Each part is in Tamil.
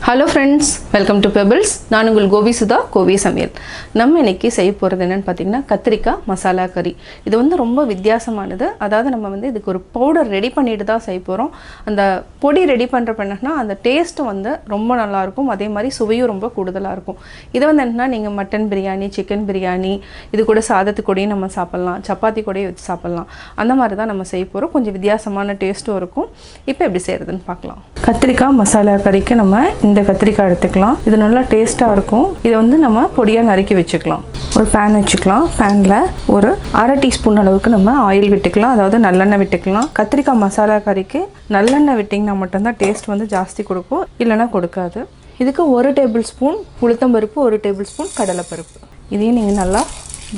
Hello friends, welcome to Pebbles. நான் உங்கள் கோபி சுதா கோபி சமையல். நம்ம இன்னைக்கு செய்ய போறது என்னன்னு பாத்தீங்கன்னா கத்திரிக்காய் மசாலா கறி. இது வந்து ரொம்ப வித்தியாசமானது. அதாவது நம்ம வந்து இதுக்கு ஒரு பவுடர் ரெடி பண்ணிட்டு தான் செய்ய போறோம். அந்த பொடி ரெடி பண்றப்ப என்னன்னா அந்த டேஸ்ட் வந்து ரொம்ப நல்லா இருக்கும். அதே மாதிரி சுவையும் ரொம்ப கூடுதலா இருக்கும். இது வந்து என்னன்னா நீங்க மட்டன் பிரியாணி, சிக்கன் பிரியாணி, இது கூட சாதத்து கூடயே நம்ம சாப்பிடலாம். சப்பாத்தி கூடயே வச்சு சாப்பிடலாம். அந்த மாதிரி தான் நம்ம செய்ய போறோம். கொஞ்சம் வித்தியாசமான டேஸ்டும் இருக்கும். இப்போ எப்படி செய்யறதுன்னு பார்க்கலாம். கத்திரிக்காய் மசாலா கறிக்கு நம்ம இந்த கத்திரிக்காய் எடுத்துக்கலாம். இது நல்லா டேஸ்டா இருக்கும். இதை வந்து நம்ம பொடியா நறுக்கி வச்சுக்கலாம். ஒரு பேன் வச்சுக்கலாம். பேன்ல ஒரு அரை டீஸ்பூன் அளவுக்கு நம்ம ஆயில் விட்டுக்கலாம். அதாவது நல்லெண்ணெய் விட்டுக்கலாம். கத்திரிக்காய் மசாலா கறிக்கு நல்லெண்ணெய் விட்டிங்கன்னா மட்டும்தான் டேஸ்ட் வந்து ஜாஸ்தி கொடுக்கும், இல்லைன்னா கொடுக்காது. இதுக்கு 1 டேபிள் ஸ்பூன் உளுத்தம்பருப்பு, 1 டேபிள் ஸ்பூன் கடலைப்பருப்பு, இதையும் நீங்கள் நல்லா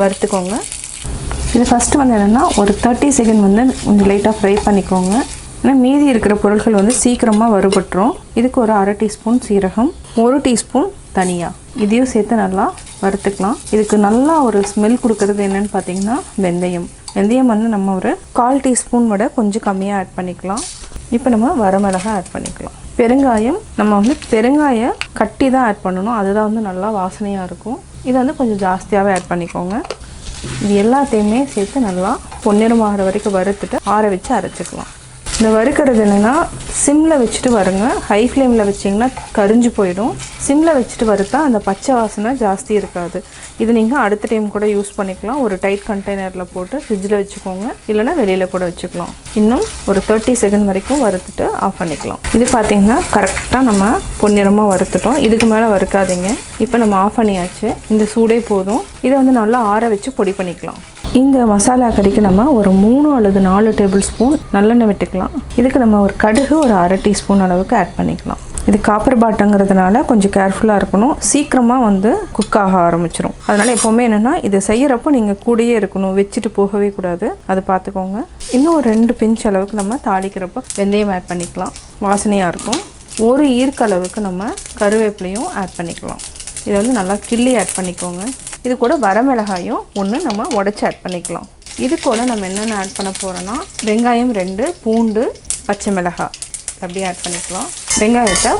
வறுத்துக்கோங்க. இது ஃபஸ்ட்டு வந்து என்னென்னா ஒரு 30 செகண்ட் வந்து கொஞ்சம் லைட்டாக ஃப்ரை பண்ணிக்கோங்க. ஏன்னா மீதி இருக்கிற பொருட்கள் வந்து சீக்கிரமாக வறுபட்டுரும். இதுக்கு ஒரு அரை டீஸ்பூன் சீரகம், 1 டீஸ்பூன் தனியா, இதையும் சேர்த்து நல்லா வறுத்துக்கலாம். இதுக்கு நல்லா ஒரு ஸ்மெல் கொடுக்கறது என்னென்னு பார்த்தீங்கன்னா வெந்தயம். வெந்தயம் வந்து நம்ம ஒரு 1/4 டீஸ்பூன் விட கொஞ்சம் கம்மியாக ஆட் பண்ணிக்கலாம். இப்போ நம்ம வரமிளகாய் ஆட் பண்ணிக்கலாம். பெருங்காயம் நம்ம வந்து பெருங்காய கட்டி தான் ஆட் பண்ணணும், அதுதான் வந்து நல்லா வாசனையாக இருக்கும். இதை வந்து கொஞ்சம் ஜாஸ்தியாகவே ஆட் பண்ணிக்கோங்க. இது எல்லாத்தையுமே சேர்த்து நல்லா பொன்னிறமாகிற வரைக்கும் வறுத்துட்டு ஆற வச்சு அரைச்சிக்கலாம். இந்த வறுக்கிறது என்னென்னா சிம்மில் வச்சுட்டு வருங்க. ஹை ஃப்ளேமில் வச்சிங்கன்னா கரிஞ்சு போயிடும். சிம்மில் வச்சுட்டு வறுத்தா அந்த பச்சை வாசனை ஜாஸ்தி இருக்காது. இது நீங்கள் அடுத்த டைம் கூட யூஸ் பண்ணிக்கலாம். ஒரு டைட் கண்டெய்னரில் போட்டு ஃப்ரிட்ஜில் வச்சுக்கோங்க, இல்லைனா வெளியில் கூட வச்சுக்கலாம். இன்னும் ஒரு 30 செகண்ட் வரைக்கும் வறுத்துட்டு ஆஃப் பண்ணிக்கலாம். இது பார்த்திங்கன்னா கரெக்டாக நம்ம பொன்னிறமாக வறுத்துட்டோம். இதுக்கு மேலே வறுக்காதீங்க. இப்போ நம்ம ஆஃப் பண்ணியாச்சு. இந்த சூடே போதும். இதை வந்து நல்லா ஆற வச்சு பொடி பண்ணிக்கலாம். இந்த மசாலா கறிக்கு நம்ம ஒரு 3 அல்லது 4 டேபிள் ஸ்பூன் நல்லெண்ணெய் விட்டுக்கலாம். இதுக்கு நம்ம ஒரு கடுகு ஒரு அரை டீஸ்பூன் அளவுக்கு ஆட் பண்ணிக்கலாம். இது காப்பர் பாட்டங்கிறதுனால கொஞ்சம் கேர்ஃபுல்லாக இருக்கணும். சீக்கிரமாக வந்து குக் ஆக ஆரம்பிச்சிடும். அதனால் எப்போவுமே என்னென்னா இது செய்கிறப்போ நீங்கள் கூடயே இருக்கணும், வச்சுட்டு போகவே கூடாது. அது பார்த்துக்கோங்க. இன்னும் ஒரு 2 பிஞ்ச் அளவுக்கு நம்ம தாளிக்கிறப்போ வெந்தயம் ஆட் பண்ணிக்கலாம், வாசனையாக இருக்கும். ஒரு ஈர்க்க அளவுக்கு நம்ம கருவேப்பிலையும் ஆட் பண்ணிக்கலாம். இதை வந்து நல்லா கிள்ளி ஆட் பண்ணிக்கோங்க. இது கூட வரமிளகாயும் 1 நம்ம உடச்சி ஆட் பண்ணிக்கலாம். இது கூட நம்ம என்னென்ன ஆட் பண்ண போகிறோன்னா வெங்காயம் 2, பூண்டு, பச்சை மிளகாய் அப்படியே ஆட் பண்ணிக்கலாம். வெங்காயத்தை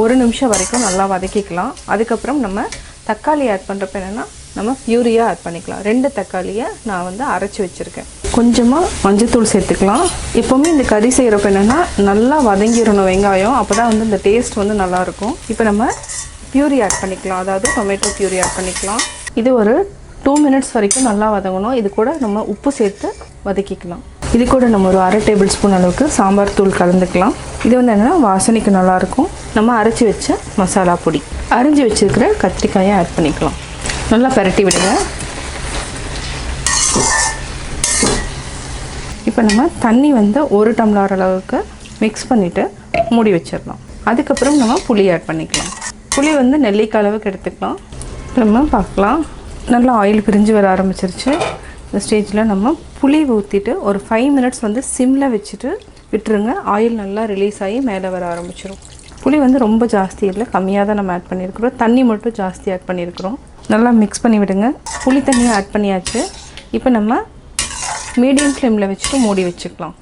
ஒரு நிமிஷம் வரைக்கும் நல்லா வதக்கிக்கலாம். அதுக்கப்புறம் நம்ம தக்காளி ஆட் பண்ணுறப்ப என்னென்னா நம்ம பியூரியாக ஆட் பண்ணிக்கலாம். 2 தக்காளியை நான் வந்து அரைச்சி வச்சுருக்கேன். கொஞ்சமாக மஞ்சத்தூள் சேர்த்துக்கலாம். எப்போவுமே இந்த கறி செய்கிறப்ப என்னென்னா நல்லா வதங்கிடணும் வெங்காயம், அப்போ தான் வந்து இந்த டேஸ்ட் வந்து நல்லாயிருக்கும். இப்போ நம்ம பியூரி ஆட் பண்ணிக்கலாம், அதாவது டொமேட்டோ பியூரி ஆட் பண்ணிக்கலாம். இது ஒரு 2 மினிட்ஸ் வரைக்கும் நல்லா வதங்கணும். இது கூட நம்ம உப்பு சேர்த்து வதக்கிக்கலாம். இது கூட நம்ம ஒரு அரை டேபிள் ஸ்பூன் அளவுக்கு சாம்பார் தூள் கலந்துக்கலாம். இது வந்து என்னென்னா வாசனைக்கு நல்லாயிருக்கும். நம்ம அரைச்சி வச்ச மசாலா பொடி, அரைஞ்சி வச்சுருக்கிற கத்திரிக்காயை ஆட் பண்ணிக்கலாம். நல்லா பரட்டி விடுங்க. இப்போ நம்ம தண்ணி வந்து 1 டம்ளர் அளவுக்கு மிக்ஸ் பண்ணிவிட்டு மூடி வச்சிடலாம். அதுக்கப்புறம் நம்ம புளி ஆட் பண்ணிக்கலாம். புளி வந்து நெல்லிக்காய் அளவுக்கு எடுத்துக்கலாம். நம்ம பார்க்கலாம், நல்லா ஆயில் பிரிஞ்சு வர ஆரம்பிச்சிருச்சு. இந்த ஸ்டேஜில் நம்ம புளி ஊற்றிட்டு ஒரு 5 மினிட்ஸ் வந்து சிம்மில் வச்சுட்டு விட்டுருங்க. ஆயில் நல்லா ரிலீஸ் ஆகி மேலே வர ஆரம்பிச்சிடும். புளி வந்து ரொம்ப ஜாஸ்தி இல்லை, கம்மியாக தான் நம்ம ஆட் பண்ணியிருக்கிறோம். தண்ணி மட்டும் ஜாஸ்தி ஆட் பண்ணியிருக்கிறோம். நல்லா மிக்ஸ் பண்ணி விடுங்க. புளி தண்ணியை ஆட் பண்ணியாச்சு. இப்போ நம்ம மீடியம் ஃப்ளேமில் வச்சுட்டு மூடி வச்சுக்கலாம்.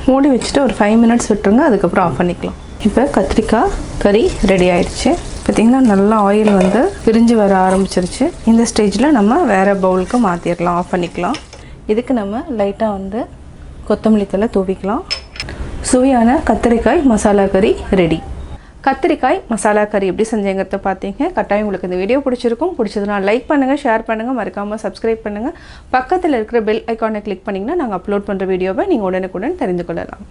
மூடி வச்சுட்டு ஒரு 5 மினிட்ஸ் விட்டுருங்க. அதுக்கப்புறம் ஆஃப் பண்ணிக்கலாம். இப்போ கத்திரிக்காய் கறி ரெடி ஆயிடுச்சு. பார்த்திங்கன்னா நல்லா ஆயில் வந்து பிரிஞ்சு வர ஆரம்பிச்சிருச்சு. இந்த ஸ்டேஜில் நம்ம வேறு பவுலுக்கு மாற்றிடலாம், ஆஃப் பண்ணிக்கலாம். இதுக்கு நம்ம லைட்டாக வந்து கொத்தமல்லி தழை தூவிக்கலாம். சுவையான கத்திரிக்காய் மசாலா கறி ரெடி. கத்திரிக்காய் மசாலா கறி எப்படி செஞ்சேங்கிறத பார்த்தீங்க. கட்டாயம் உங்களுக்கு இந்த வீடியோ பிடிச்சிருக்கும். பிடிச்சதுனா லைக் பண்ணுங்கள், ஷேர் பண்ணுங்கள், மறக்காமல் சப்ஸ்கிரைப் பண்ணுங்கள். பக்கத்தில் இருக்கிற பெல் ஐக்கானை கிளிக் பண்ணிங்கன்னா நாங்கள் அப்லோட் பண்ணுற வீடியோவை நீங்கள் உடனுக்குடன் தெரிந்து கொள்ளலாம்.